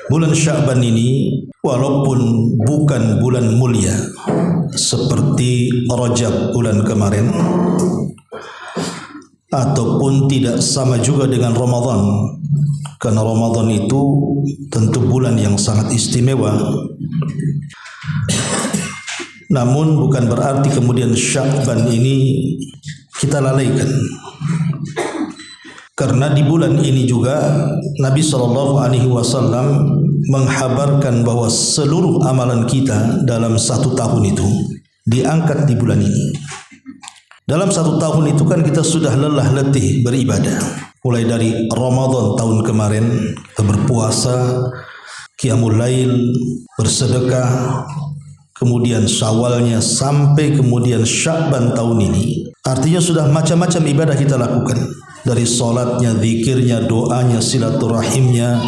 Bulan Sya'ban ini walaupun bukan bulan mulia seperti Rajab bulan kemarin, ataupun tidak sama juga dengan Ramadan, karena Ramadan itu tentu bulan yang sangat istimewa, namun bukan berarti kemudian Sya'ban ini kita lalaikan. Karena di bulan ini juga Nabi SAW menghabarkan bahwa seluruh amalan kita dalam satu tahun itu diangkat di bulan ini. Dalam satu tahun itu kan kita sudah lelah letih beribadah. Mulai dari Ramadan tahun kemarin, kita berpuasa, qiyamul lail, bersedekah, kemudian Syawalnya, sampai kemudian Sya'ban tahun ini. Artinya sudah macam-macam ibadah kita lakukan. Dari sholatnya, zikirnya, doanya, silaturahimnya,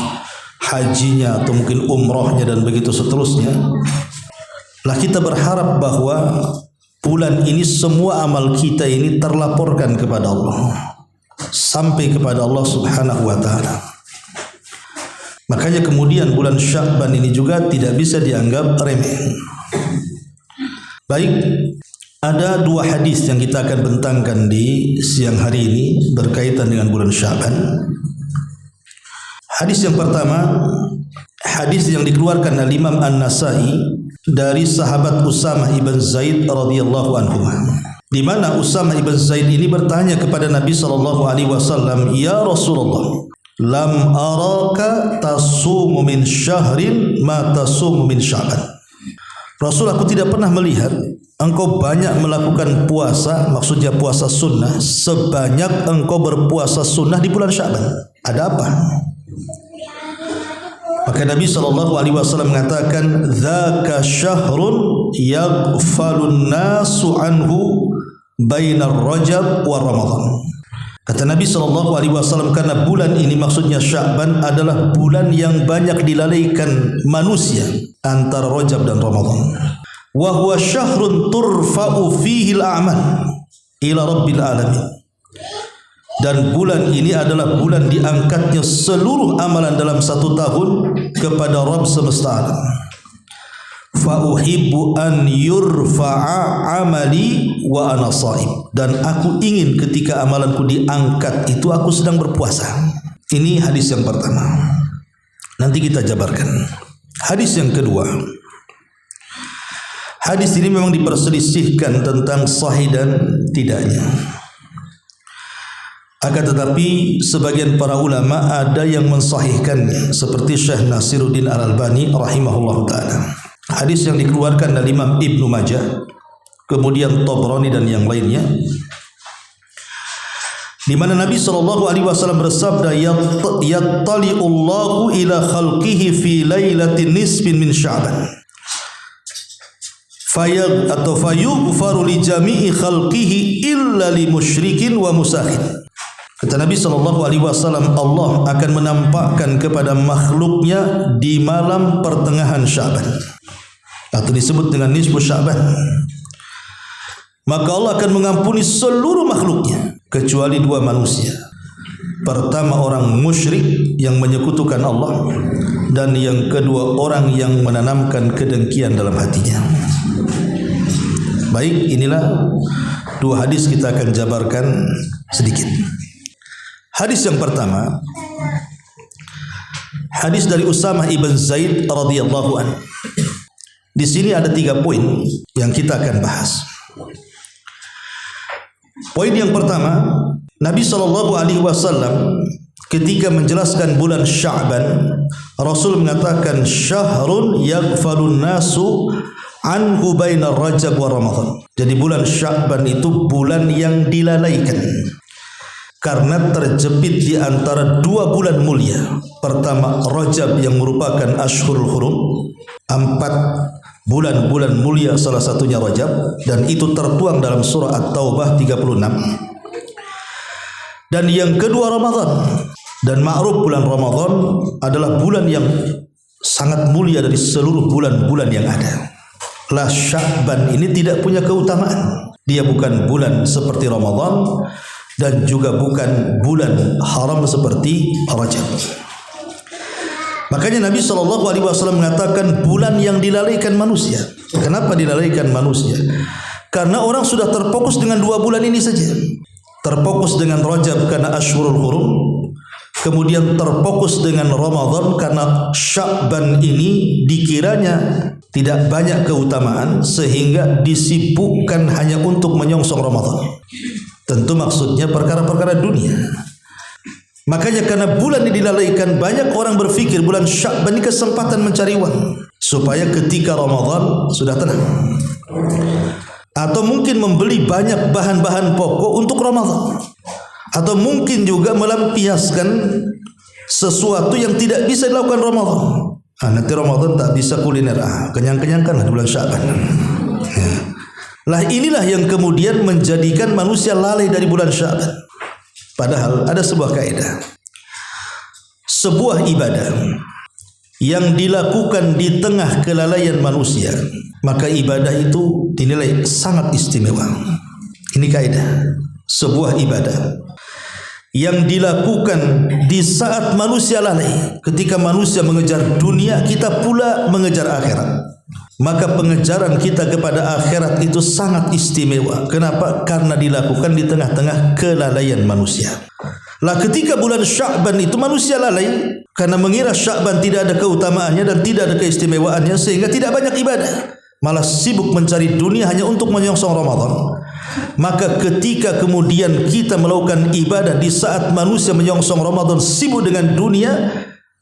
hajinya, atau mungkin umrohnya, dan begitu seterusnya. Lah kita berharap bahwa bulan ini semua amal kita ini terlaporkan kepada Allah, sampai kepada Allah Subhanahu wa ta'ala. Makanya kemudian bulan Sya'ban ini juga tidak bisa dianggap remeh. Baik, ada dua hadis yang kita akan bentangkan di siang hari ini berkaitan dengan bulan Sya'ban. Hadis yang pertama, hadis yang dikeluarkan oleh Imam An-Nasai dari sahabat Usamah ibn Zaid radhiyallahu anhu, di mana Usamah ibn Zaid ini bertanya kepada Nabi SAW, "Ya Rasulullah, lam araka tasumu min syahrin ma tasumu min Sya'ban." Rasul, aku tidak pernah melihat engkau banyak melakukan puasa, maksudnya puasa sunnah, sebanyak engkau berpuasa sunnah di bulan Sya'ban. Ada apa? Maka Nabi SAW mengatakan, "Dzaka syahrun yaghfalun nasu anhu bainar Rajab wa Ramadan." Kata Nabi SAW, karena bulan ini, maksudnya Sya'ban, adalah bulan yang banyak dilalaikan manusia antara Rajab dan Ramadan. Wa huwa syahrun turfa'u fihi al-a'mal ila rabbil alamin. Dan bulan ini adalah bulan diangkatnya seluruh amalan dalam satu tahun kepada Rabb semesta alam. Fa uhibbu an yurfa'a amali wa ana shaim. Dan aku ingin ketika amalanku diangkat itu aku sedang berpuasa. Ini hadis yang pertama. Nanti kita jabarkan. Hadis yang kedua. Hadis ini memang diperselisihkan tentang sahih dan tidaknya. Akan tetapi sebagian para ulama ada yang mensahihkannya, seperti Syekh Nasiruddin Al-Albani rahimahullahu taala. Hadis yang dikeluarkan dari Imam Ibnu Majah, kemudian Tabrani dan yang lainnya, di mana Nabi SAW bersabda, "Yattali'ullahu ila khalqihi fi lailatin nisfin min Sya'ban fayughfaru li jami'i khalqihi illa li musyrikin wa musakhin." Kata Nabi SAW, Allah akan menampakkan kepada makhluknya di malam pertengahan Sya'ban, atau disebut dengan nisfu Sya'ban. Maka Allah akan mengampuni seluruh makhluknya kecuali dua manusia. Pertama, orang musyrik yang menyekutukan Allah, dan yang kedua, orang yang menanamkan kedengkian dalam hatinya. Baik, inilah dua hadis, kita akan jabarkan sedikit. Hadis yang pertama, hadis dari Usamah ibn Zaid radhiyallahu anhu. Di sini ada 3 poin yang kita akan bahas. Poin yang pertama, Nabi SAW ketika menjelaskan bulan Sya'ban, Rasul mengatakan, "Syahrun yaghfalun nasu anhu bainar Rajab wa Ramadan." Jadi bulan Sya'ban itu bulan yang dilalaikan, karena terjepit di antara 2 bulan mulia. Pertama, Rajab yang merupakan Ashhurul Hurum, 4 bulan-bulan mulia, salah satunya Rajab, dan itu tertuang dalam surah At-Taubah 36. Dan yang kedua Ramadan, dan ma'ruf bulan Ramadan adalah bulan yang sangat mulia dari seluruh bulan-bulan yang ada. Lah Sya'ban ini tidak punya keutamaan. Dia bukan bulan seperti Ramadan dan juga bukan bulan haram seperti Rajab. Makanya Nabi SAW mengatakan bulan yang dilalaikan manusia. Kenapa dilalaikan manusia? Karena orang sudah terfokus dengan 2 bulan ini saja. Terfokus dengan Rajab karena Ashhurul Hurum, kemudian terfokus dengan Ramadan karena Sya'ban ini dikiranya tidak banyak keutamaan sehingga disibukkan hanya untuk menyongsong Ramadan. Tentu maksudnya perkara-perkara dunia. Makanya karena bulan ini dilalaikan, banyak orang berpikir bulan Sya'ban ini kesempatan mencari uang supaya ketika Ramadan sudah tenang. Atau mungkin membeli banyak bahan-bahan pokok untuk Ramadan. Atau mungkin juga melampiaskan sesuatu yang tidak bisa dilakukan Ramadan. Nanti Ramadan tak bisa kuliner, kenyang-kenyangkanlah di bulan Sya'ban. Ya. Lah inilah yang kemudian menjadikan manusia lalai dari bulan Sya'ban. Padahal ada sebuah kaidah. Sebuah ibadah yang dilakukan di tengah kelalaian manusia, maka ibadah itu dinilai sangat istimewa. Ini kaidah. Sebuah ibadah yang dilakukan di saat manusia lalai, ketika manusia mengejar dunia, kita pula mengejar akhirat, maka pengejaran kita kepada akhirat itu sangat istimewa. Kenapa? Karena dilakukan di tengah-tengah kelalaian manusia. Lah ketika bulan Sya'ban itu manusia lalai karena mengira Sya'ban tidak ada keutamaannya dan tidak ada keistimewaannya, sehingga tidak banyak ibadah, malah sibuk mencari dunia hanya untuk menyongsong Ramadan. Maka ketika kemudian kita melakukan ibadah di saat manusia menyongsong Ramadan, sibuk dengan dunia,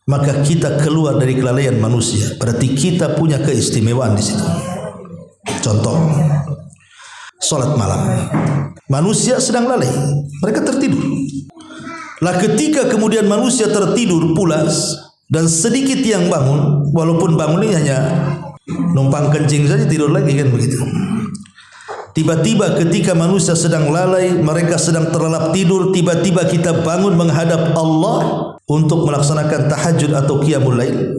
maka kita keluar dari kelalaian manusia. Berarti kita punya keistimewaan di situ. Contoh, salat malam. Manusia sedang lalai, mereka tertidur. Lah ketika kemudian manusia tertidur pulas dan sedikit yang bangun, walaupun bangun ini hanya numpang kencing saja, tidur lagi kan begitu. Tiba-tiba ketika manusia sedang lalai, mereka sedang terlelap tidur, tiba-tiba kita bangun menghadap Allah untuk melaksanakan tahajud atau qiyamul lail.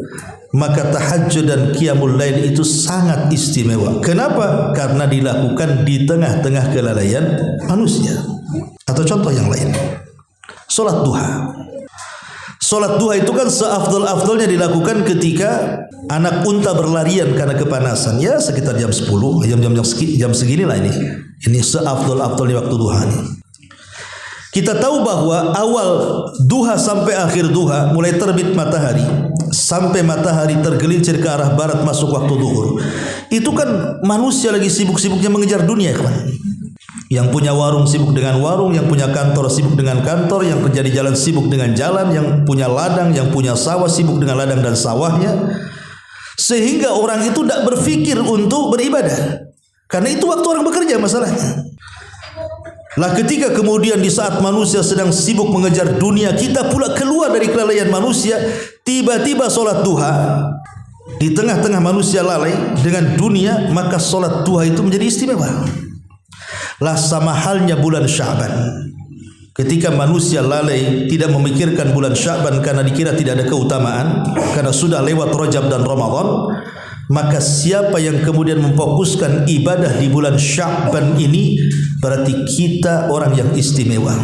Maka tahajud dan qiyamul lail itu sangat istimewa. Kenapa? Karena dilakukan di tengah-tengah kelalaian manusia. Atau contoh yang lain, salat duha. Salat duha itu kan seafdal-afdalnya dilakukan ketika anak unta berlarian karena kepanasan. Ya sekitar jam 10, jam seginilah ini. Ini seafdal-afdalnya waktu duha ini. Kita tahu bahwa awal duha sampai akhir duha, mulai terbit matahari sampai matahari tergelincir ke arah barat masuk waktu zuhur, itu kan manusia lagi sibuk-sibuknya mengejar dunia, kawan. Yang punya warung sibuk dengan warung, yang punya kantor sibuk dengan kantor, yang kerja di jalan sibuk dengan jalan, yang punya ladang, yang punya sawah sibuk dengan ladang dan sawahnya. Sehingga orang itu tidak berpikir untuk beribadah, karena itu waktu orang bekerja masalahnya. Lah ketika kemudian di saat manusia sedang sibuk mengejar dunia, kita pula keluar dari kelalaian manusia, tiba-tiba solat duha di tengah-tengah manusia lalai dengan dunia, maka solat duha itu menjadi istimewa. Lah sama halnya bulan Sya'ban. Ketika manusia lalai tidak memikirkan bulan Sya'ban karena dikira tidak ada keutamaan, karena sudah lewat Rajab dan Ramadan, maka siapa yang kemudian memfokuskan ibadah di bulan Sya'ban ini, berarti kita orang yang istimewa.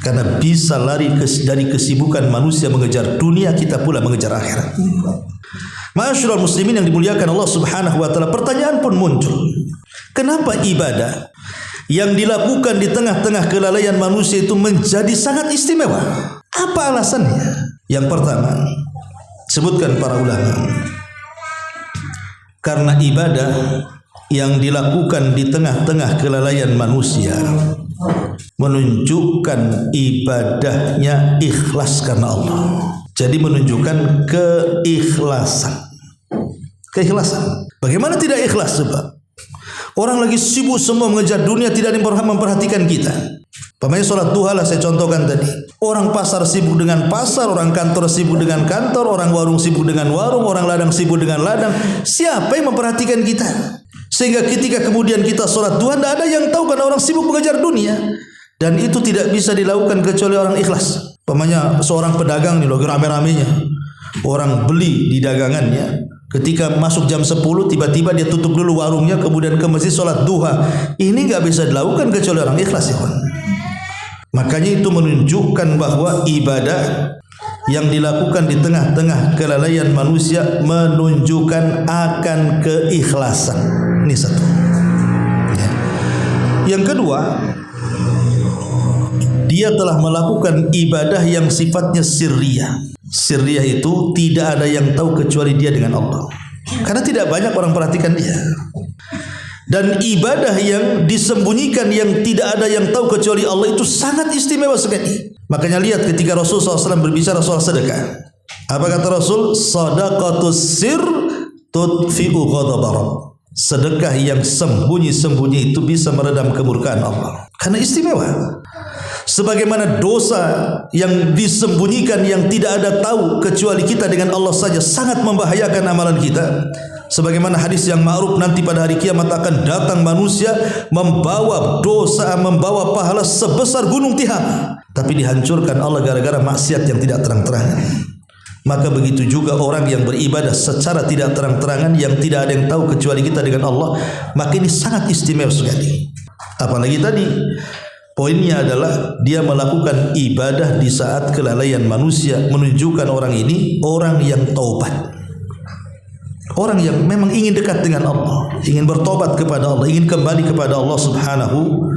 Karena bisa lari dari kesibukan manusia mengejar dunia, kita pula mengejar akhirat. Ma'asyiral muslimin yang dimuliakan Allah Subhanahu wa taala, pertanyaan pun muncul. Kenapa ibadah yang dilakukan di tengah-tengah kelalaian manusia itu menjadi sangat istimewa? Apa alasannya? Yang pertama, sebutkan para ulama, karena ibadah yang dilakukan di tengah-tengah kelalaian manusia menunjukkan ibadahnya ikhlas karena Allah. Jadi menunjukkan keikhlasan. Keikhlasan. Bagaimana tidak ikhlas sebab orang lagi sibuk semua mengejar dunia, tidak memperhatikan kita. Pemain sholat duha lah saya contohkan tadi. Orang pasar sibuk dengan pasar, orang kantor sibuk dengan kantor, orang warung sibuk dengan warung, orang ladang sibuk dengan ladang. Siapa yang memperhatikan kita? Sehingga ketika kemudian kita sholat duha, tidak ada yang tahu karena orang sibuk mengejar dunia. Dan itu tidak bisa dilakukan kecuali orang ikhlas. Pemainnya seorang pedagang nih, lagi rame-ramenya. Orang beli di dagangannya, ketika masuk jam 10 tiba-tiba dia tutup dulu warungnya, kemudian ke masjid sholat duha. Ini enggak bisa dilakukan kecuali orang ikhlas, ya kawan. Makanya itu menunjukkan bahwa ibadah yang dilakukan di tengah-tengah kelalaian manusia menunjukkan akan keikhlasan. Ini satu. Ya. Yang kedua, dia telah melakukan ibadah yang sifatnya sirriyah. Sirriyah itu tidak ada yang tahu kecuali dia dengan Allah. Karena tidak banyak orang perhatikan dia. Dan ibadah yang disembunyikan yang tidak ada yang tahu kecuali Allah itu sangat istimewa sekali. Makanya lihat ketika Rasul SAW berbicara soal sedekah. Apa kata Rasul? Sadaqatus sir tudfi'u ghadab Rabb. Sedekah yang sembunyi-sembunyi itu bisa meredam kemurkaan Allah. Karena istimewa. Sebagaimana dosa yang disembunyikan yang tidak ada tahu kecuali kita dengan Allah saja sangat membahayakan amalan kita. Sebagaimana hadis yang ma'ruf, nanti pada hari kiamat akan datang manusia membawa dosa, membawa pahala sebesar gunung Tihama, tapi dihancurkan Allah gara-gara maksiat yang tidak terang-terangan. Maka begitu juga orang yang beribadah secara tidak terang-terangan yang tidak ada yang tahu kecuali kita dengan Allah, maka ini sangat istimewa sekali. Apalagi tadi poinnya adalah dia melakukan ibadah di saat kelalaian manusia, menunjukkan orang ini orang yang taubat. Orang yang memang ingin dekat dengan Allah, ingin bertobat kepada Allah, ingin kembali kepada Allah Subhanahu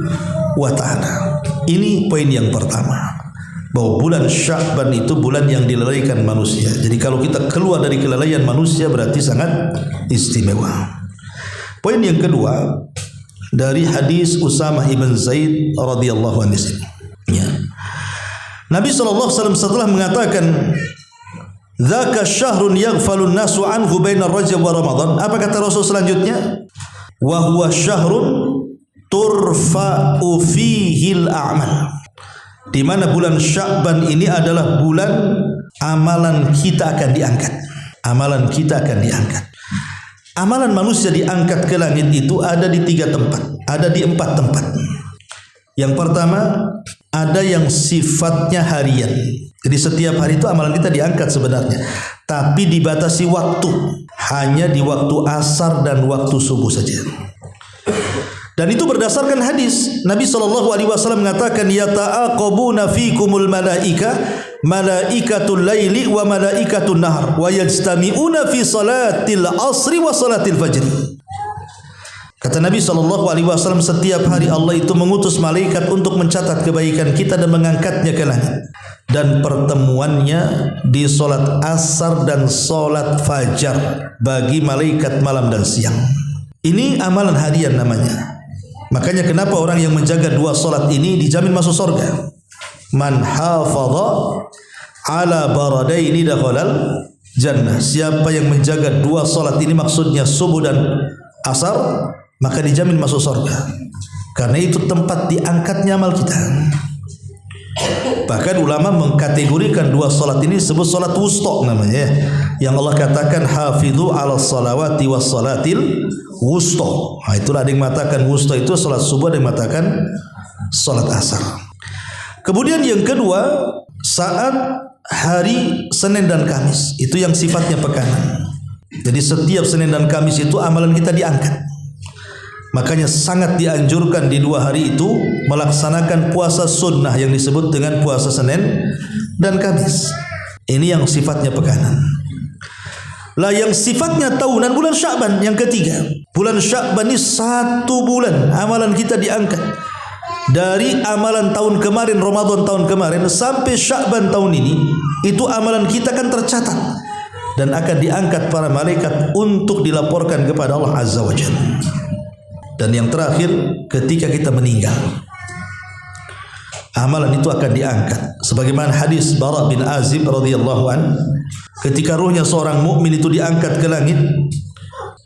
wa ta'ala. Ini poin yang pertama, bahwa bulan Sya'ban itu bulan yang dilalaikan manusia. Jadi kalau kita keluar dari kelalaian manusia berarti sangat istimewa. Poin yang kedua, dari hadis Usamah ibn Zaid radhiyallahu anhu. Ya. Nabi SAW setelah mengatakan dzaka syahrun yaghfalun nasu anhu baina Rajab wa Ramadan. Apa kata Rasul selanjutnya? Wa huwa syahrun turfa'u fihil a'mal. Di mana bulan Sya'ban ini adalah bulan amalan kita akan diangkat. Amalan kita akan diangkat. Amalan manusia diangkat ke langit itu ada di 3 tempat, ada di 4 tempat. Yang pertama, ada yang sifatnya harian. Jadi setiap hari itu amalan kita diangkat sebenarnya, tapi dibatasi waktu, hanya di waktu asar dan waktu subuh saja. Dan itu berdasarkan hadis Nabi SAW mengatakan, yata'aqabuna fikumul malaika, malaikatul laili wa malaikatul nahar, wa yajtami'una fi salatil asri wa salatil fajri. Kata Nabi SAW, setiap hari Allah itu mengutus malaikat untuk mencatat kebaikan kita dan mengangkatnya ke langit. Dan pertemuannya di solat asar dan solat fajar bagi malaikat malam dan siang. Ini amalan harian namanya. Makanya kenapa orang yang menjaga 2 solat ini dijamin masuk surga. Man hafadha ala baradaini dakhalal jannah. Siapa yang menjaga 2 solat ini, maksudnya subuh dan asar, maka dijamin masuk surga. Karena itu tempat diangkatnya amal kita. Bahkan ulama mengkategorikan 2 solat ini sebut solat wusta namanya, yang Allah katakan hafidhu ala salawati was salatil wusta. Nah, itulah ada yang mengatakan wusta itu solat subuh, ada yang mengatakan solat asar. Kemudian yang kedua, saat hari Senin dan Kamis, itu yang sifatnya pekanan. Jadi setiap Senin dan Kamis itu amalan kita diangkat. Makanya sangat dianjurkan di 2 hari itu melaksanakan puasa sunnah yang disebut dengan puasa Senin dan Kamis. Ini yang sifatnya pekanan. Lah yang sifatnya tahunan bulan Sya'ban yang ketiga. Bulan Sya'ban ini 1 bulan amalan kita diangkat. Dari amalan tahun kemarin, Ramadan tahun kemarin sampai Sya'ban tahun ini, itu amalan kita kan tercatat dan akan diangkat para malaikat untuk dilaporkan kepada Allah Azza wa Jalla. Dan yang terakhir, ketika kita meninggal, amalan itu akan diangkat. Sebagaimana hadis Bara bin Azib radhiyallahu an, ketika ruhnya seorang mukmin itu diangkat ke langit,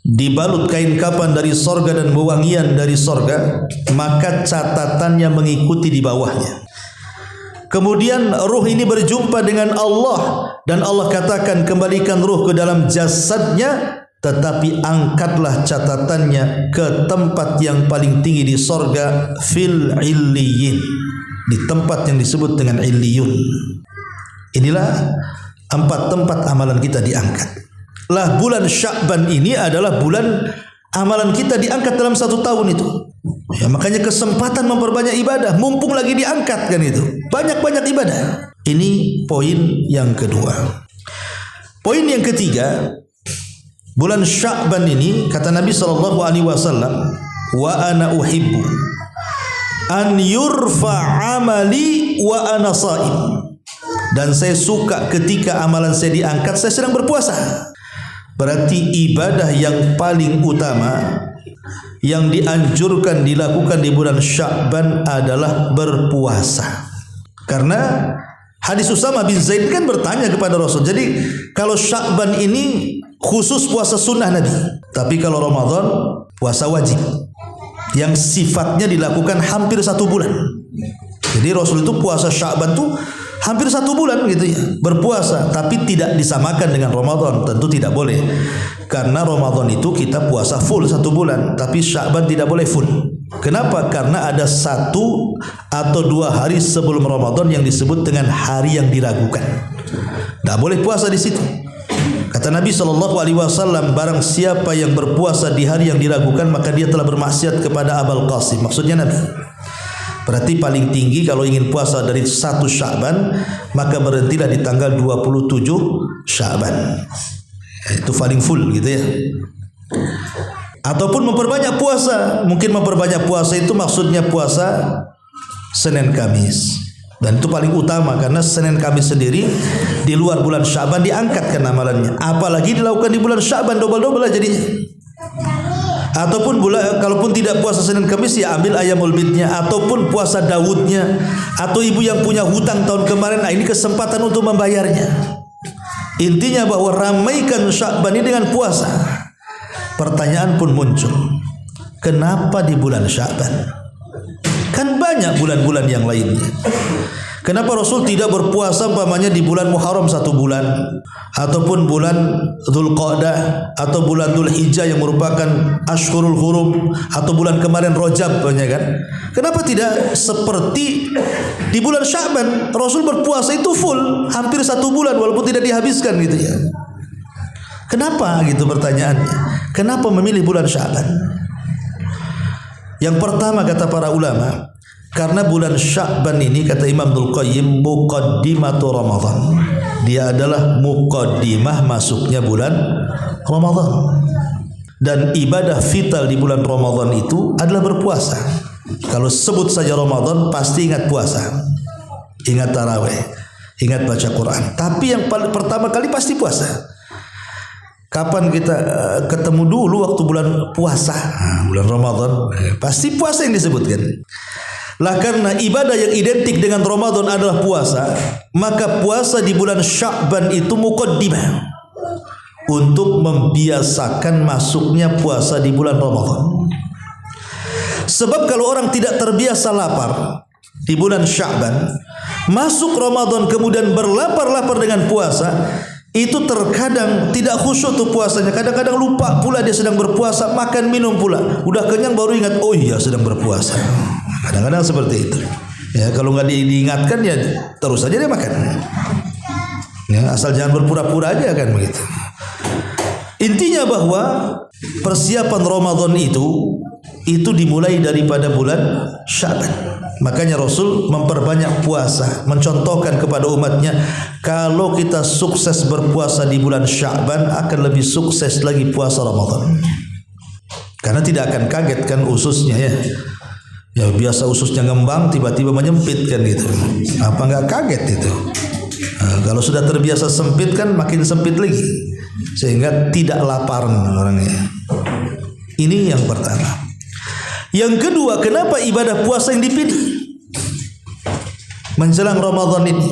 dibalut kain kafan dari sorga dan wewangian dari sorga, maka catatannya mengikuti di bawahnya. Kemudian ruh ini berjumpa dengan Allah, dan Allah katakan, kembalikan ruh ke dalam jasadnya, tetapi angkatlah catatannya ke tempat yang paling tinggi di sorga, fil illiyin, di tempat yang disebut dengan illiyun. Inilah tempat amalan kita diangkat. Lah bulan Sya'ban ini adalah bulan amalan kita diangkat dalam 1 tahun itu. Ya, makanya kesempatan memperbanyak ibadah, mumpung lagi diangkat kan itu. Banyak-banyak ibadah. Ini poin yang kedua. Poin yang ketiga, bulan Sya'ban ini kata Nabi SAW, wa ana uhibbu an yurfa amali wa ana sha'im. Dan saya suka ketika amalan saya diangkat, saya sedang berpuasa. Berarti ibadah yang paling utama yang dianjurkan dilakukan di bulan Sya'ban adalah berpuasa. Karena hadis Usama bin Zaid kan bertanya kepada Rasul, jadi kalau Sya'ban ini khusus puasa sunnah Nabi, tapi kalau Ramadan puasa wajib yang sifatnya dilakukan hampir 1 bulan. Jadi Rasul itu puasa Sya'ban tuh hampir 1 bulan gitu ya, berpuasa, tapi tidak disamakan dengan Ramadan. Tentu tidak boleh, karena Ramadan itu kita puasa full 1 bulan, tapi Sya'ban tidak boleh full. Kenapa? Karena ada 1 atau 2 hari sebelum Ramadan yang disebut dengan hari yang diragukan. Tidak boleh puasa di situ. Kata Nabi SAW, barang siapa yang berpuasa di hari yang diragukan, maka dia telah bermaksiat kepada Abul Qasim. Maksudnya Nabi. Berarti paling tinggi kalau ingin puasa dari 1 Sya'ban, maka berhentilah di tanggal 27 Sya'ban. Itu paling full gitu ya. Ataupun memperbanyak puasa. Mungkin memperbanyak puasa itu maksudnya puasa Senin Kamis. Dan itu paling utama, karena Senin Kamis sendiri di luar bulan Sya'ban diangkatkan amalannya. Apalagi dilakukan di bulan Sya'ban, double-double lah jadinya. Ataupun kalaupun tidak puasa Senin Kamis, ya ambil ayamul bidnya, ataupun puasa Daudnya, atau ibu yang punya hutang tahun kemarin, nah ini kesempatan untuk membayarnya. Intinya bahwa ramaikan Sya'ban ini dengan puasa. Pertanyaan pun muncul, kenapa di bulan Sya'ban? Kan banyak bulan-bulan yang lainnya. Kenapa Rasul tidak berpuasa umpamanya di bulan Muharram 1 bulan, ataupun bulan Dzulqa'dah, atau bulan Dzulhijjah yang merupakan Ashhurul Hurum, atau bulan kemarin Rajab banyak kan? Kenapa tidak seperti di bulan Sya'ban? Rasul berpuasa itu full hampir 1 bulan walaupun tidak dihabiskan gitu ya. Kenapa gitu pertanyaannya? Kenapa memilih bulan Sya'ban? Yang pertama kata para ulama, karena bulan Sya'ban ini kata Imam Ibnul Qayyim muqaddimatu Ramadan. Dia adalah muqaddimah masuknya bulan Ramadan. Dan ibadah vital di bulan Ramadan itu adalah berpuasa. Kalau sebut saja Ramadan pasti ingat puasa, ingat tarawih, ingat baca Quran. Tapi yang pertama kali pasti puasa. Kapan kita ketemu dulu waktu bulan puasa? Bulan Ramadan, pasti puasa yang disebutkan. Lah karena ibadah yang identik dengan Ramadan adalah puasa, maka puasa di bulan Sya'ban itu muqaddimah untuk membiasakan masuknya puasa di bulan Ramadan. Sebab kalau orang tidak terbiasa lapar di bulan Sya'ban, masuk Ramadan kemudian berlapar-lapar dengan puasa, itu terkadang tidak khusyuk tuh puasanya. Kadang-kadang lupa pula dia sedang berpuasa, makan minum pula. Udah kenyang baru ingat, oh iya sedang berpuasa. Kadang-kadang seperti itu. Ya, kalau nggak diingatkan ya terus saja dia makan. Ya, asal jangan berpura-pura aja kan begitu. Intinya bahwa persiapan Ramadan itu dimulai daripada bulan Sya'ban. Makanya Rasul memperbanyak puasa, mencontohkan kepada umatnya, kalau kita sukses berpuasa di bulan Sya'ban akan lebih sukses lagi puasa Ramadan. Karena tidak akan kaget kan ususnya ya. Ya biasa ususnya ngembang tiba-tiba menyempit kan gitu. Apa enggak kaget itu? Nah, kalau sudah terbiasa sempit kan makin sempit lagi, sehingga tidak lapar orangnya. Ini yang pertama. Yang kedua, kenapa ibadah puasa yang dipilih menjelang Ramadan ini?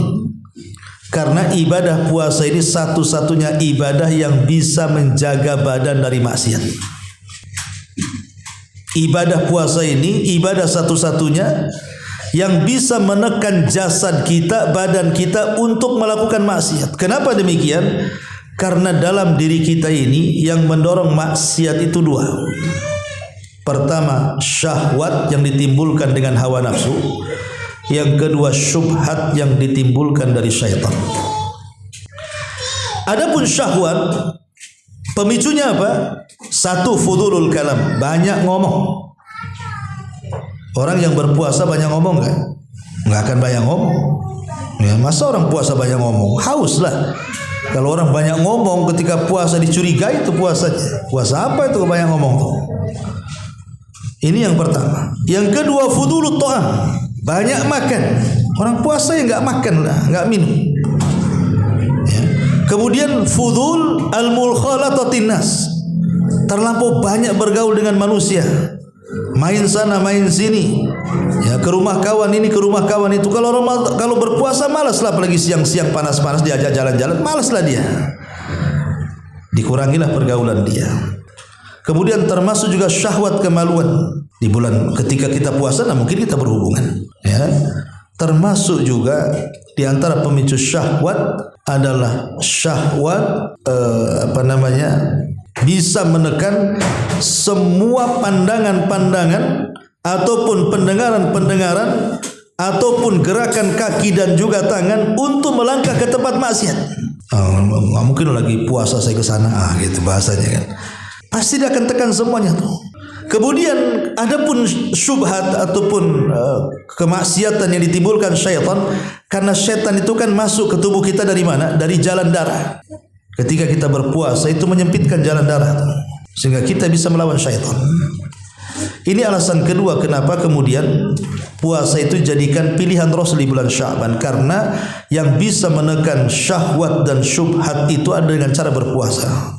Karena ibadah puasa ini satu-satunya ibadah yang bisa menjaga badan dari maksiat. Ibadah puasa ini ibadah satu-satunya yang bisa menekan jasad kita, badan kita untuk melakukan maksiat. Kenapa demikian? Karena dalam diri kita ini yang mendorong maksiat itu 2. Pertama, syahwat yang ditimbulkan dengan hawa nafsu. Yang kedua, syubhat yang ditimbulkan dari syaitan. Adapun syahwat pemicunya apa? Satu, fudulul kalam, banyak ngomong. Orang yang berpuasa banyak ngomong enggak? Enggak akan banyak ngomong. Ya, masa orang puasa banyak ngomong? Haus lah. Kalau orang banyak ngomong ketika puasa dicurigai itu puasanya. Puasa apa itu banyak ngomong tuh? Ini yang pertama. Yang kedua, fudulut ta'am, banyak makan. Orang puasa ya enggak makan lah, enggak minum. Ya. Kemudian fudul al-mulkhalatatin nas, terlampau banyak bergaul dengan manusia, main sana main sini, ya, ke rumah kawan ini ke rumah kawan itu. Kalau berpuasa malas lah, apalagi siang-siang panas-panas diajak jalan-jalan, malas lah dia. Dikurangilah pergaulan dia. Kemudian termasuk juga syahwat kemaluan di bulan ketika kita puasa, nah mungkin kita berhubungan, ya. Termasuk juga di antara pemicu syahwat adalah syahwat bisa menekan semua pandangan-pandangan ataupun pendengaran-pendengaran ataupun gerakan kaki dan juga tangan untuk melangkah ke tempat maksiat. Mungkin lagi puasa saya ke sana, gitu bahasanya kan. Pasti dia akan tekan semuanya tuh. Kemudian adapun syubhat ataupun kemaksiatan yang ditimbulkan syaitan, karena syaitan itu kan masuk ke tubuh kita dari mana? Dari jalan darah. Ketika kita berpuasa itu menyempitkan jalan darah, sehingga kita bisa melawan syaitan. Ini alasan kedua kenapa kemudian puasa itu jadikan pilihan Rasul di bulan Sya'ban, karena yang bisa menekan syahwat dan syubhat itu ada dengan cara berpuasa.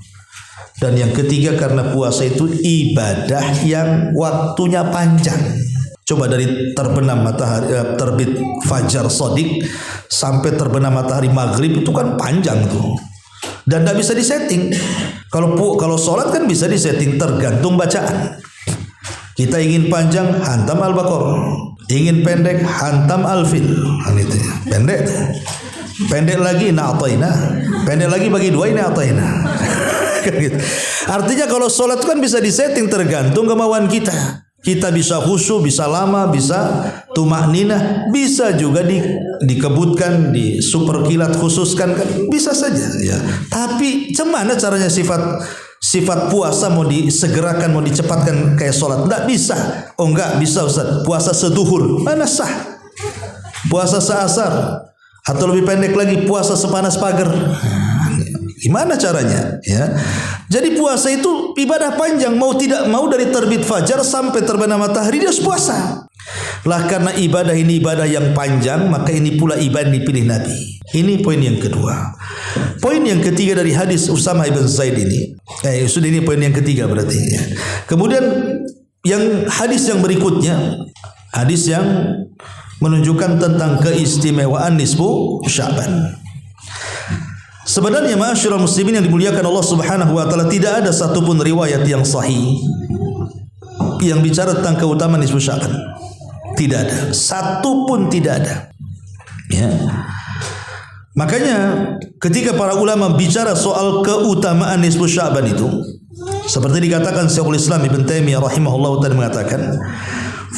Dan yang ketiga, karena puasa itu ibadah yang waktunya panjang. Coba dari terbenam matahari, terbit fajar shadiq sampai terbenam matahari maghrib itu kan panjang tuh. Dan tidak bisa disetting. Kalau sholat kan bisa disetting tergantung bacaan. Kita ingin panjang, hantam Al-Baqarah. Ingin pendek, hantam Al-Fil. Gitu ya. Pendek. Pendek lagi, na'ataina. Pendek lagi bagi dua, ini na'ataina. Gitu. Artinya kalau sholat kan bisa disetting tergantung kemauan kita. Kita bisa khusyuk, bisa lama, bisa tumakninah, bisa juga dikebutkan, di super kilat khususkan, kan bisa saja ya. Tapi gimana caranya sifat puasa mau disegerakan, mau dicepatkan kayak sholat? Enggak bisa. Oh enggak bisa Ustaz. Puasa seduhur mana sah? Puasa seasar, atau lebih pendek lagi puasa sepanas pagar. Gimana caranya? Ya. Jadi puasa itu ibadah panjang, mau tidak mau dari terbit fajar sampai terbenam matahari dia harus puasa. Lah karena ibadah ini ibadah yang panjang, maka ini pula ibadah dipilih Nabi. Ini poin yang kedua. Poin yang ketiga dari hadis Usamah ibn Zaid ini. Sudah ini poin yang ketiga berarti. Ya. Kemudian yang hadis yang berikutnya, hadis yang menunjukkan tentang keistimewaan nisfu Sya'ban. Sebenarnya ma'asyiral muslimin yang dimuliakan Allah Subhanahu wa taala, tidak ada satupun riwayat yang sahih yang bicara tentang keutamaan nisfu Sya'ban. Tidak ada, satu pun tidak ada. Ya. Makanya ketika para ulama bicara soal keutamaan nisfu Sya'ban itu, seperti dikatakan Syekhul Islam Ibn Taimiyah rahimahullahu taala mengatakan,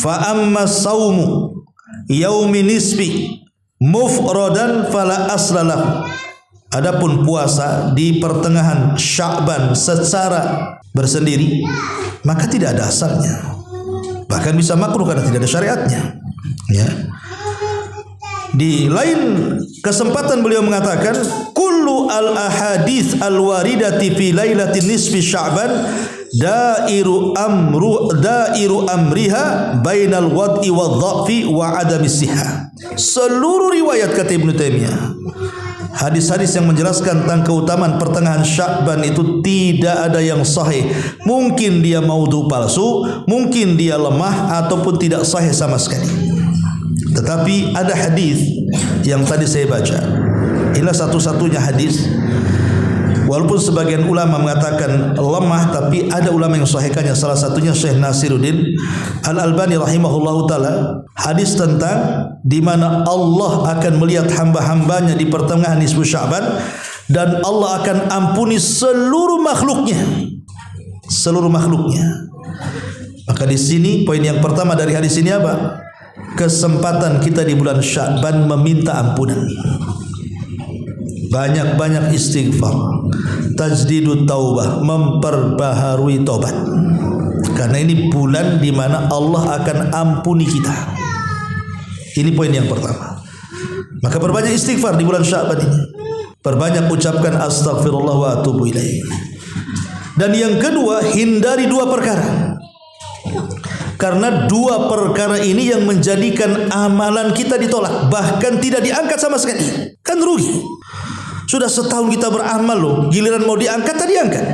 fa amma saumu yaumi nisfi mufradan fala aslalah. Adapun puasa di pertengahan Sya'ban secara bersendiri, maka tidak ada asalnya. Bahkan bisa makruh karena tidak ada syariatnya. Ya. Di lain kesempatan beliau mengatakan, kullu al-ahadits al-waridati fi lailatin nisfi Sya'ban dairu amriha bainal wad'i wadh-dhafi wa adami sihah. Seluruh riwayat kata Ibnu Taimiyah, hadis-hadis yang menjelaskan tentang keutamaan pertengahan Sya'ban itu tidak ada yang sahih. Mungkin dia maudhu palsu, mungkin dia lemah, ataupun tidak sahih sama sekali. Tetapi ada hadis yang tadi saya baca. Inilah satu-satunya hadis. Walaupun sebagian ulama mengatakan lemah, tapi ada ulama yang sahihkannya. Salah satunya Syekh Nasiruddin Al-Albani rahimahullahu taala. Hadis tentang di mana Allah akan melihat hamba-hambanya di pertengahan nisfu Sya'ban dan Allah akan ampuni seluruh makhluknya. Seluruh makhluknya. Maka di sini poin yang pertama dari hadis ini apa? Kesempatan kita di bulan Sya'ban meminta ampunan. banyak-banyak istighfar, tajdidut taubah, memperbaharui tobat. Karena ini bulan di mana Allah akan ampuni kita. Ini poin yang pertama. Maka perbanyak istighfar di bulan Sya'ban ini. Perbanyak ucapkan astaghfirullah wa atubu ilaih. Dan yang kedua, hindari dua perkara. Karena dua perkara ini yang menjadikan amalan kita ditolak, bahkan tidak diangkat sama sekali. Kan rugi. Sudah setahun kita beramal loh, giliran mau diangkat tak diangkat.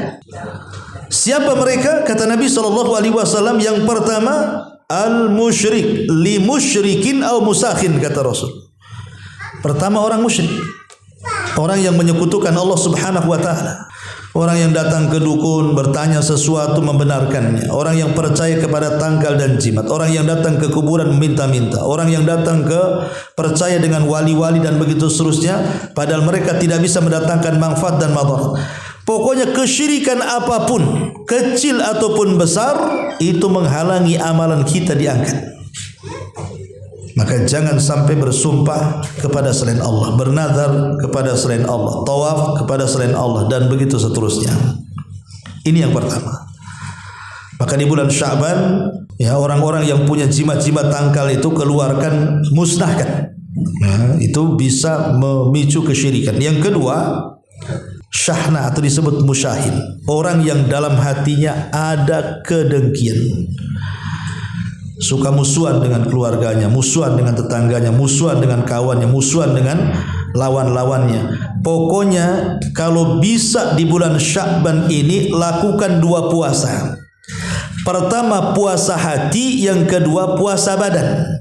Siapa mereka? Kata Nabi SAW, yang pertama, al-musyrik, li musyrikin au musakhin, kata Rasul. Pertama orang musyrik, orang yang menyekutukan Allah Subhanahu wa taala. Orang yang datang ke dukun bertanya sesuatu membenarkannya. Orang yang percaya kepada tanggal dan jimat. Orang yang datang ke kuburan meminta-minta. Orang yang datang ke percaya dengan wali-wali dan begitu seterusnya. Padahal mereka tidak bisa mendatangkan manfaat dan madarat. Pokoknya kesyirikan apapun, kecil ataupun besar, itu menghalangi amalan kita diangkat. Maka jangan sampai bersumpah kepada selain Allah, bernazar kepada selain Allah, tawaf kepada selain Allah, dan begitu seterusnya. Ini yang pertama. Maka di bulan Sya'ban, ya, orang-orang yang punya jimat-jimat tangkal itu keluarkan, musnahkan. Nah, itu bisa memicu kesyirikan. Yang kedua, syahna atau disebut musyahin, orang yang dalam hatinya ada kedengkian. Suka musuhan dengan keluarganya, musuhan dengan tetangganya, musuhan dengan kawannya, musuhan dengan lawan-lawannya. Pokoknya kalau bisa di bulan Sya'ban ini lakukan dua puasa. Pertama puasa hati, yang kedua puasa badan.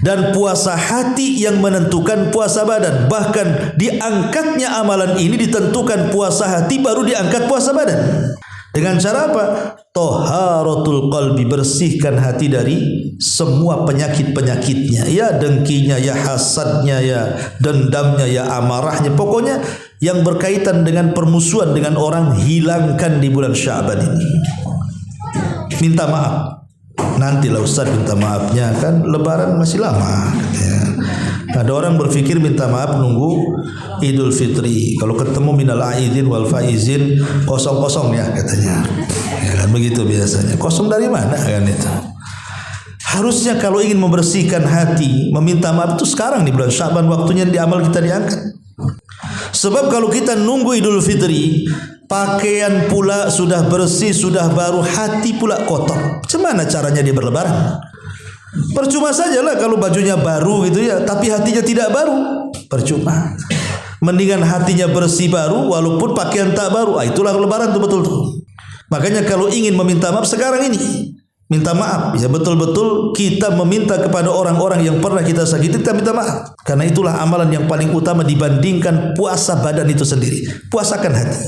Dan puasa hati yang menentukan puasa badan. Bahkan diangkatnya amalan ini ditentukan puasa hati baru diangkat puasa badan. Dengan cara apa? Taharatul qalbi, bersihkan hati dari semua penyakit-penyakitnya, ya dengkinya, ya hasadnya, ya dendamnya, ya amarahnya. Pokoknya yang berkaitan dengan permusuhan dengan orang, hilangkan di bulan Sya'ban ini. Minta maaf. Nantilah Ustaz minta maafnya, kan lebaran masih lama, ya. Ada orang berpikir minta maaf nunggu Idul Fitri. Kalau ketemu minal aidin wal faizin, kosong-kosong ya katanya. Ya kan begitu biasanya. Kosong dari mana kan itu? Harusnya kalau ingin membersihkan hati, meminta maaf itu sekarang di bulan Sya'ban, waktunya di amal kita diangkat. Sebab kalau kita nunggu Idul Fitri, pakaian pula sudah bersih, sudah baru, hati pula kotor. Bagaimana caranya dia berlebaran? Percuma sajalah kalau bajunya baru gitu ya, tapi hatinya tidak baru. Percuma. Mendingan hatinya bersih baru walaupun pakaian tak baru. Itulah lebaran tuh betul tuh. Makanya kalau ingin meminta maaf sekarang ini, minta maaf ya, betul-betul kita meminta kepada orang-orang yang pernah kita sakiti, kita minta maaf. Karena itulah amalan yang paling utama dibandingkan puasa badan itu sendiri. Puasakan hati.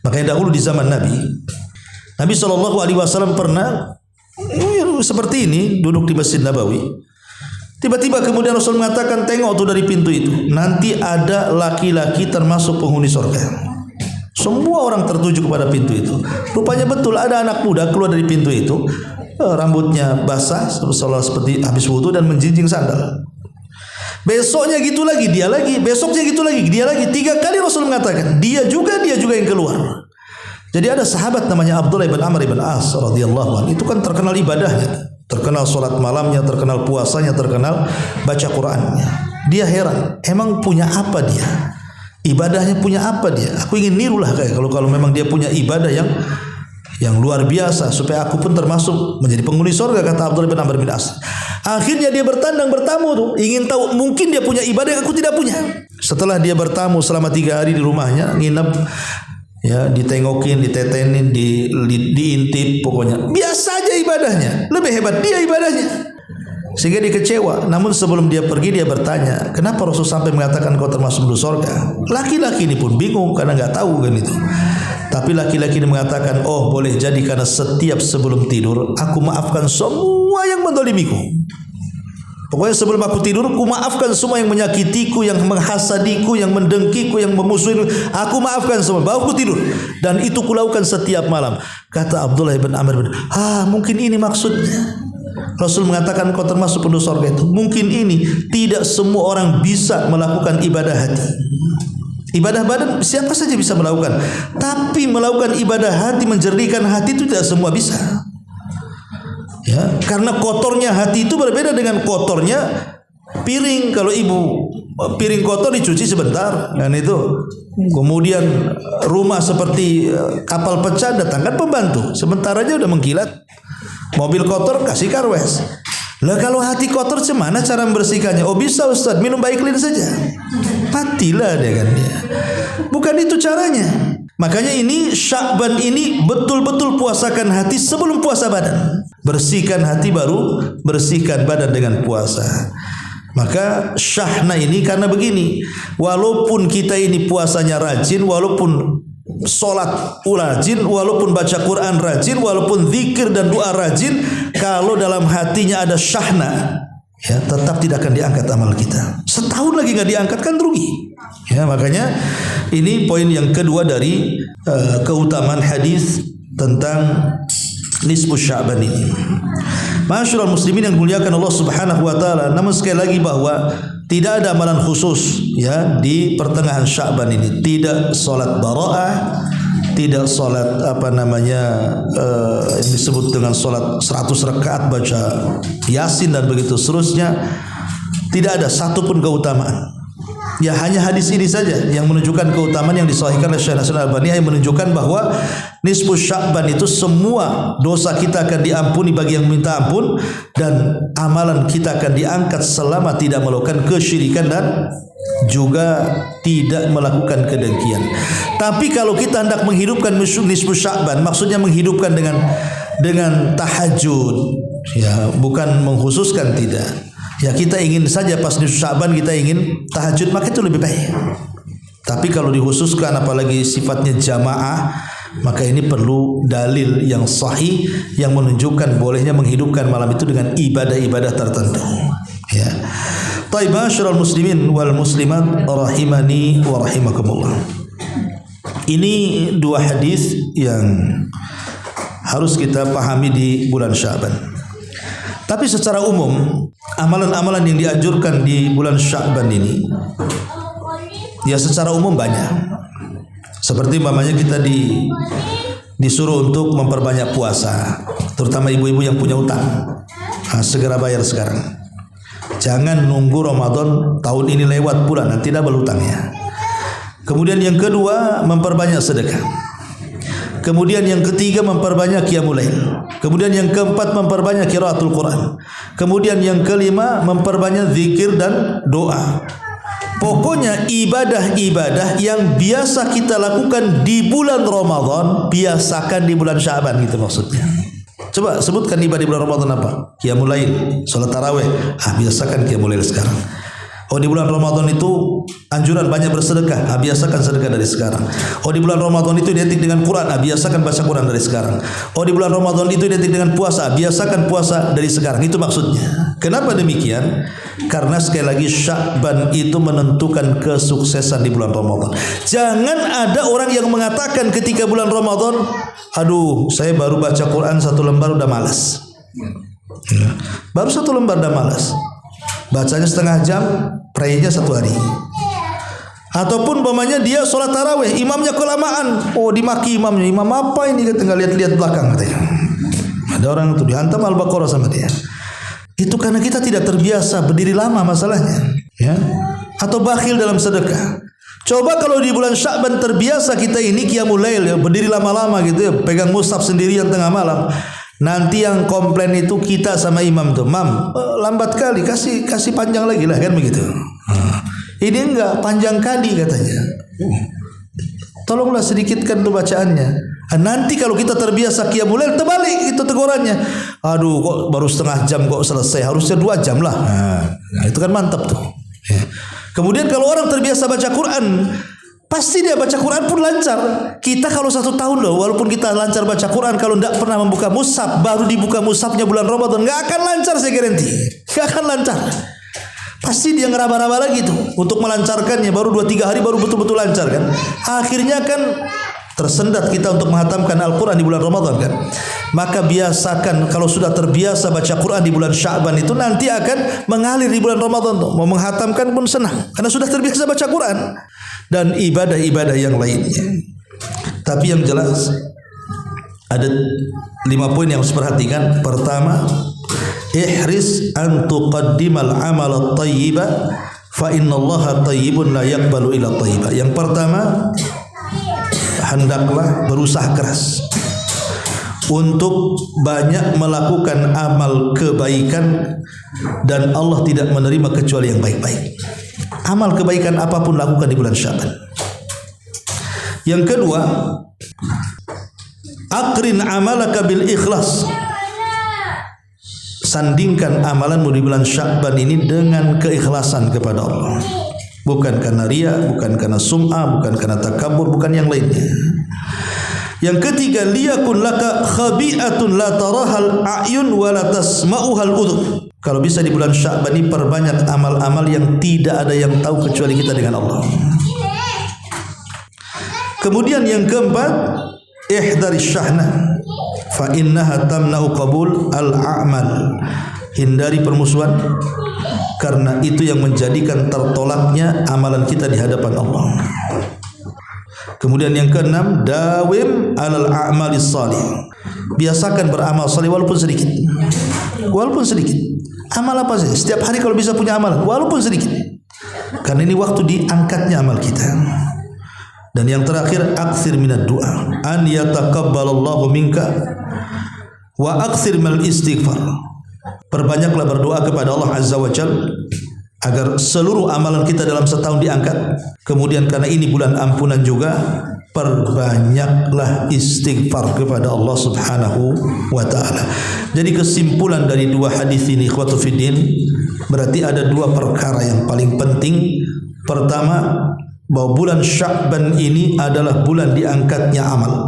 Makanya dahulu di zaman Nabi SAW pernah seperti ini, duduk di Masjid Nabawi. Tiba-tiba kemudian Rasul mengatakan, tengok tuh dari pintu itu, nanti ada laki-laki termasuk penghuni surga. Semua orang tertuju kepada pintu itu. Rupanya betul ada anak muda keluar dari pintu itu, rambutnya basah seperti habis wudu dan menjinjing sandal. Besoknya gitu lagi, dia lagi. Besoknya gitu lagi, dia lagi. 3 kali Rasul mengatakan, dia juga yang keluar. Jadi ada sahabat namanya Abdullah bin Amr bin As radhiyallahu anhu. Itu kan terkenal ibadahnya, terkenal salat malamnya, terkenal puasanya, terkenal baca Qur'annya. Dia heran, emang punya apa dia? Ibadahnya punya apa dia? Aku ingin nirulah kayak kalau memang dia punya ibadah yang luar biasa, supaya aku pun termasuk menjadi penghuni surga, kata Abdullah bin Amr bin As. Akhirnya dia bertamu tuh, ingin tahu mungkin dia punya ibadah yang aku tidak punya. Setelah dia bertamu selama 3 hari di rumahnya, nginep, ya, ditengokin, ditetenin, diintip, pokoknya biasa aja ibadahnya. Lebih hebat dia ibadahnya, sehingga dia kecewa. Namun sebelum dia pergi, dia bertanya, kenapa Rasul sampai mengatakan kau termasuk penduduk surga? Laki-laki ini pun bingung karena nggak tahu kan itu. Tapi laki-laki ini mengatakan, oh boleh jadi karena setiap sebelum tidur aku maafkan semua yang mendolimiku. Pokoknya sebelum aku tidur, aku maafkan semua yang menyakitiku, yang menghasadiku, yang mendengkiku, yang memusuhiku. Aku maafkan semua, baru aku tidur. Dan itu kulakukan setiap malam. Kata Abdullah bin Amr bin, mungkin ini maksudnya. Rasul mengatakan kau termasuk penduduk surga itu. Mungkin ini, tidak semua orang bisa melakukan ibadah hati. Ibadah badan siapa saja bisa melakukan, tapi melakukan ibadah hati, menjernihkan hati itu tidak semua bisa. Ya, karena kotornya hati itu berbeda dengan kotornya piring. Kalau ibu piring kotor dicuci sebentar, dan itu kemudian rumah seperti kapal pecah, datangkan pembantu, sebentar aja udah mengkilat. Mobil kotor kasih karwes. Lah kalau hati kotor cemana cara membersihkannya? Oh bisa Ustaz, minum Baiklin saja. Matilah dia kan dia. Bukan itu caranya. Makanya ini Sya'ban ini betul-betul puasakan hati sebelum puasa badan. Bersihkan hati baru bersihkan badan dengan puasa. Maka syahna ini karena begini, walaupun kita ini puasanya rajin, walaupun sholat rajin, walaupun baca Quran rajin, walaupun zikir dan doa rajin, kalau dalam hatinya ada syahna, ya tetap tidak akan diangkat amal kita. Setahun lagi nggak diangkat kan rugi. Ya, makanya ini poin yang kedua dari keutamaan hadis tentang nisfu Sya'ban ini. Masyaallah muslimin yang dimuliakan Allah Subhanahu wa taala, namun sekali lagi bahwa tidak ada amalan khusus ya di pertengahan Sya'ban ini. Tidak salat bara'ah, tidak salat yang disebut dengan salat 100 rakaat baca Yasin dan begitu seterusnya. Tidak ada satupun keutamaan. Ya hanya hadis ini saja yang menunjukkan keutamaan yang disahihkan oleh Syekh Nasruddin Albani, yang menunjukkan bahwa nisfu Sya'ban itu semua dosa kita akan diampuni bagi yang minta ampun, dan amalan kita akan diangkat selama tidak melakukan kesyirikan dan juga tidak melakukan kedengkian. Tapi kalau kita hendak menghidupkan nisfu Sya'ban, maksudnya menghidupkan dengan tahajud, ya bukan mengkhususkan, tidak. Ya kita ingin saja pas nisfu Sya'ban kita ingin tahajud, maka itu lebih baik. Tapi kalau dikhususkan apalagi sifatnya jamaah, maka ini perlu dalil yang sahih yang menunjukkan bolehnya menghidupkan malam itu dengan ibadah-ibadah tertentu. Ya. Taib ma'asyiral muslimin wal muslimat rahimani wa rahimakumullah. Ini dua hadis yang harus kita pahami di bulan Sya'ban. Tapi secara umum amalan-amalan yang dianjurkan di bulan Sya'ban ini ya secara umum banyak. Seperti umpamanya kita disuruh untuk memperbanyak puasa, terutama ibu-ibu yang punya utang. Nah, segera bayar sekarang. Jangan nunggu Ramadan tahun ini lewat bulan nanti double utangnya. Kemudian yang kedua, memperbanyak sedekah. Kemudian yang ketiga, memperbanyak qiyamul lail. Kemudian yang keempat, memperbanyak qiraatul Quran. Kemudian yang kelima, memperbanyak zikir dan doa. Pokoknya ibadah-ibadah yang biasa kita lakukan di bulan Ramadan, biasakan di bulan Sya'ban, gitu maksudnya. Coba sebutkan ibadah di bulan Ramadan apa? Qiyamul lail, salat tarawih. Biasakan qiyamul lail sekarang. Oh di bulan Ramadan itu anjuran banyak bersedekah, biasakan sedekah dari sekarang. Oh di bulan Ramadan itu identik dengan Quran, biasakan baca Quran dari sekarang. Oh di bulan Ramadan itu identik dengan puasa, biasakan puasa dari sekarang. Itu maksudnya. Kenapa demikian? Karena sekali lagi Sya'ban itu menentukan kesuksesan di bulan Ramadan. Jangan ada orang yang mengatakan ketika bulan Ramadan, aduh saya baru baca Quran 1 lembar udah malas. Baru 1 lembar udah malas. Bacanya setengah jam, praynya 1 hari. Ataupun umpamanya dia sholat tarawih, imamnya kelamaan, dimaki imamnya. Imam apa ini? Kita nggak lihat belakang katanya. Ada orang itu dihantam Al-Baqarah sama dia. Itu karena kita tidak terbiasa berdiri lama masalahnya, ya. Atau bakhil dalam sedekah. Coba kalau di bulan Sya'ban terbiasa kita ini qiyamul lail, ya, berdiri lama-lama gitu ya, pegang mushaf sendirian tengah malam. Nanti yang komplain itu kita sama imam tuh, "Mam, lambat kali, kasih panjang lagi lah," kan begitu. Ini enggak, panjang kali katanya. Tolonglah sedikitkan tuh bacaannya. Nanti kalau kita terbiasa qiyamul lail, terbalik itu tegurannya. Aduh, kok baru setengah jam kok selesai, harusnya 2 jam lah. Nah, itu kan mantap tuh. Ya. Kemudian kalau orang terbiasa baca Quran, pasti dia baca Quran pun lancar. Kita kalau 1 tahun loh, walaupun kita lancar baca Quran, kalau tidak pernah membuka mushaf, baru dibuka mushafnya bulan Ramadan, nggak akan lancar, saya garanti. Nggak akan lancar. Pasti dia ngeraba-raba lagi tuh untuk melancarkannya. Baru 2-3 hari baru betul-betul lancar kan. Akhirnya kan tersendat kita untuk menghatamkan Al-Quran di bulan Ramadan kan. Maka biasakan, kalau sudah terbiasa baca Quran di bulan Sya'ban itu, nanti akan mengalir di bulan Ramadan tuh. Mau menghatamkan pun senang karena sudah terbiasa baca Quran. dan ibadah-ibadah yang lainnya. Tapi yang jelas ada 5 poin yang harus perhatikan. Pertama, ihris an tuqaddimal amal at-thayyiba fa innallaha thayyibun la yaqbalu illa thayyiba. Yang pertama, hendaklah berusaha keras untuk banyak melakukan amal kebaikan dan Allah tidak menerima kecuali yang baik-baik. Amal kebaikan apapun lakukan di bulan Sya'ban. Yang kedua, aqrin amalaka bil ikhlas. Sandingkan amalanmu di bulan Sya'ban ini dengan keikhlasan kepada Allah. Bukan karena riya, bukan karena sum'ah, bukan karena takabur, bukan yang lainnya. Yang ketiga, liyakun laka khabi'atun la tarahal a'yun wa la tasma'uhal udhun. Kalau bisa di bulan Sya'ban ini perbanyak amal-amal yang tidak ada yang tahu kecuali kita dengan Allah. Kemudian yang keempat, ihdari syahna fa innaha tamna'u qabul al-a'mal. Hindari permusuhan karena itu yang menjadikan tertolaknya amalan kita di hadapan Allah. Kemudian yang keenam, dawim alal a'malis salih. Biasakan beramal saleh walaupun sedikit. Walaupun sedikit. Amal apa saja? Setiap hari kalau bisa punya amal walaupun sedikit. Karena ini waktu diangkatnya amal kita. Dan yang terakhir, aktsir minad du'a an yataqabbalallahu minka wa aktsir minal istighfar. Perbanyaklah berdoa kepada Allah Azza wa Jalla agar seluruh amalan kita dalam setahun diangkat. Kemudian karena ini bulan ampunan juga, perbanyaklah istighfar kepada Allah Subhanahu wa taala. Jadi kesimpulan dari 2 hadis ini, ikhwatu fiddin, berarti ada 2 perkara yang paling penting. Pertama, bahwa bulan Sya'ban ini adalah bulan diangkatnya amal.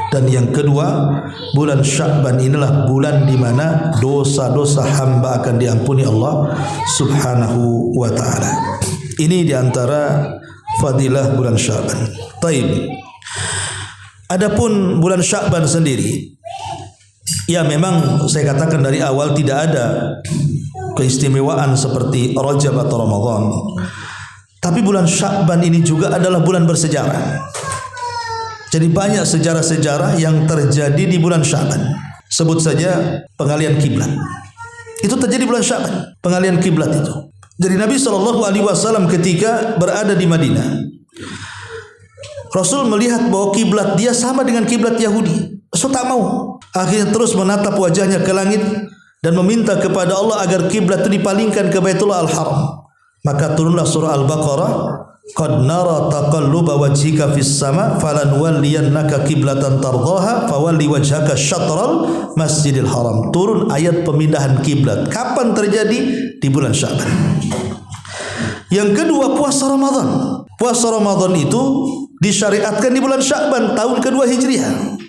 Dan yang kedua, bulan Sya'ban inilah bulan di mana dosa-dosa hamba akan diampuni Allah Subhanahu wa taala. Ini di antara fadilah bulan Sya'ban. Taib. Adapun bulan Sya'ban sendiri, ya memang saya katakan dari awal tidak ada keistimewaan seperti Rajab atau Ramadan. Tapi bulan Sya'ban ini juga adalah bulan bersejarah. Jadi banyak sejarah-sejarah yang terjadi di bulan Sya'ban. Sebut saja pengalian kiblat. Itu terjadi bulan Sya'ban, pengalian kiblat itu. Jadi Nabi SAW ketika berada di Madinah, Rasul melihat bahwa kiblat dia sama dengan kiblat Yahudi. Rasul tak mau. Akhirnya terus menatap wajahnya ke langit dan meminta kepada Allah agar kiblat itu dipalingkan ke Baitullah Al-Haram. Maka turunlah surah Al-Baqarah, qad nara taqalluba wajhika fis sama falanwalliyannaka qiblatan tardhaha fawalli wajhaka syatral Masjidil Haram. Turun ayat pemindahan kiblat. Kapan terjadi? Di bulan Sya'ban. Yang kedua, puasa Ramadan. Puasa Ramadan itu disyariatkan di bulan Sya'ban tahun kedua Hijriah.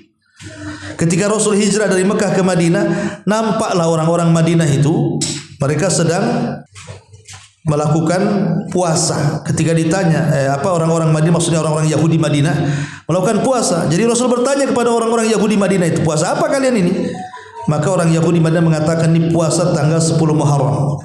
Ketika Rasul hijrah dari Mekah ke Madinah, nampaklah orang-orang Madinah itu mereka sedang melakukan puasa. Ketika ditanya orang-orang Madinah, maksudnya orang-orang Yahudi Madinah melakukan puasa. Jadi Rasul bertanya kepada orang-orang Yahudi Madinah itu, puasa apa kalian ini? Maka orang Yahudi Madinah mengatakan, ini puasa tanggal 10 Muharram.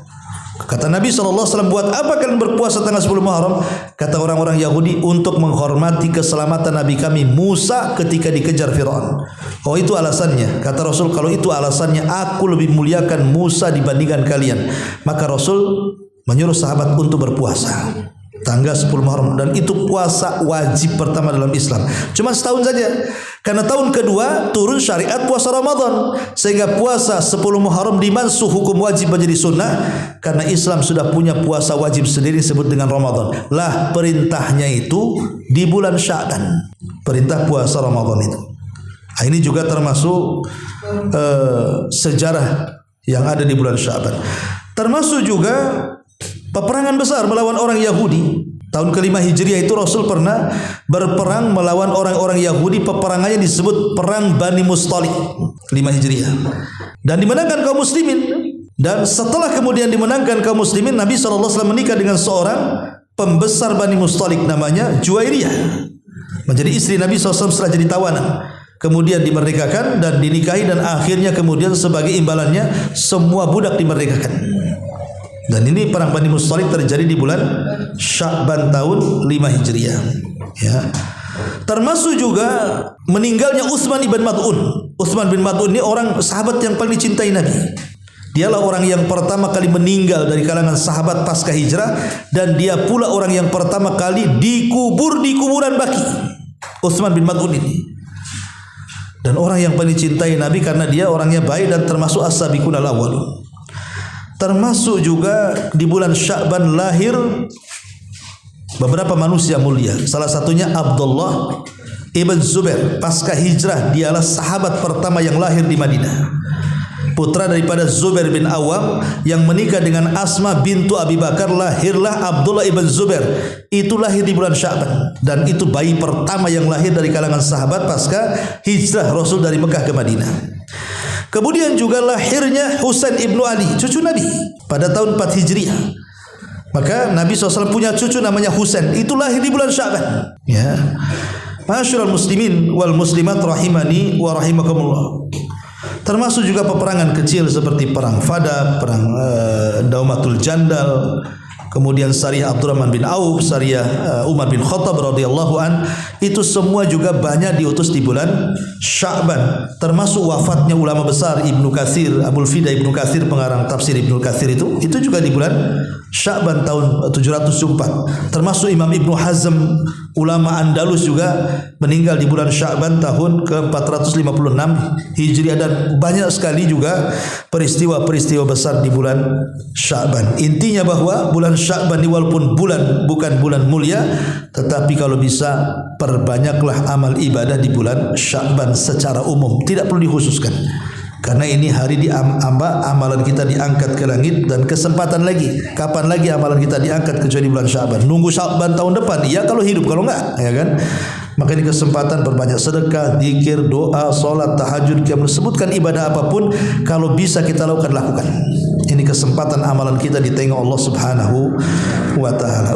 Kata Nabi SAW, buat apa kalian berpuasa tanggal 10 Muharram? Kata orang-orang Yahudi, untuk menghormati keselamatan Nabi kami Musa ketika dikejar Fir'aun. Oh, itu alasannya. Kata Rasul, kalau itu alasannya, aku lebih muliakan Musa dibandingkan kalian. Maka Rasul menyuruh sahabat untuk berpuasa tanggal 10 Muharram, dan itu puasa wajib pertama dalam Islam. Cuma setahun saja, karena tahun kedua turun syariat puasa Ramadan, sehingga puasa 10 Muharram dimansuh hukum wajib menjadi sunnah, karena Islam sudah punya puasa wajib sendiri disebut dengan Ramadan. Lah perintahnya itu di bulan Sya'ban, perintah puasa Ramadan itu. Nah, ini juga termasuk sejarah yang ada di bulan Sya'ban. Termasuk juga peperangan besar melawan orang Yahudi. Tahun ke-5 Hijriah itu Rasul pernah berperang melawan orang-orang Yahudi. Peperangannya disebut Perang Bani Mustalik, 5 Hijriah. Dan dimenangkan kaum muslimin. Dan setelah kemudian dimenangkan kaum muslimin, Nabi SAW menikah dengan seorang pembesar Bani Mustalik namanya Juwairiyah. Menjadi istri Nabi SAW setelah jadi tawanan. Kemudian dimerdekakan dan dinikahi, dan akhirnya kemudian sebagai imbalannya semua budak dimerdekakan. Dan ini perang Bani Mustalik terjadi di bulan Sya'ban tahun 5 Hijriah. Ya. Termasuk juga meninggalnya Utsman bin Mad'un. Utsman bin Mad'un ini orang sahabat yang paling dicintai Nabi. Dialah orang yang pertama kali meninggal dari kalangan sahabat pasca hijrah, dan dia pula orang yang pertama kali dikubur di kuburan Baqi. Utsman bin Mad'un ini. Dan orang yang paling dicintai Nabi karena dia orangnya baik dan termasuk as-sabiqunal awwalun. Termasuk juga di bulan Sya'ban lahir beberapa manusia mulia. Salah satunya Abdullah ibn Zubair. Pasca hijrah dialah sahabat pertama yang lahir di Madinah. Putra daripada Zubair bin Awam yang menikah dengan Asma bintu Abi Bakar, lahirlah Abdullah ibn Zubair. Itu lahir di bulan Sya'ban, dan itu bayi pertama yang lahir dari kalangan sahabat pasca hijrah Rasul dari Mekah ke Madinah. Kemudian juga lahirnya Husain ibnu Ali, cucu Nabi, pada tahun 4 Hijriah. Maka Nabi SAW punya cucu namanya Husain, itu lahir di bulan Sya'ban. Ya, Ma'asyiral muslimin wal muslimat rahimani wa rahimakumullah. Termasuk juga peperangan kecil seperti perang Fadak, perang Daumatul Jandal, kemudian Sariyah Abdurrahman bin Auf, Sariyah Umar bin Khattab radhiyallahu an. Itu semua juga banyak diutus di bulan Sya'ban. Termasuk wafatnya ulama besar Ibnu Katsir, Abul Fida Ibnu Katsir, pengarang tafsir Ibnu Katsir, itu juga di bulan Sya'ban tahun 704. Termasuk Imam Ibnu Hazm, ulama Andalus, juga meninggal di bulan Sya'ban tahun ke-456 Hijriah. Dan banyak sekali juga peristiwa-peristiwa besar di bulan Sya'ban. Intinya bahwa bulan Sya'ban ini walaupun bukan bulan mulia, tetapi kalau bisa perbanyaklah amal ibadah di bulan Sya'ban secara umum, tidak perlu dikhususkan. Karena ini hari amalan kita diangkat ke langit, dan kesempatan lagi, kapan lagi amalan kita diangkat kecuali bulan Sya'ban? Nunggu Sya'ban tahun depan? Iya kalau hidup, kalau enggak, ya kan? Maka ini kesempatan berbanyak sedekah, zikir, doa, salat, tahajud, qiyam, sebutkan ibadah apapun, kalau bisa kita lakukan. Ini kesempatan amalan kita ditengok Allah Subhanahu wa taala.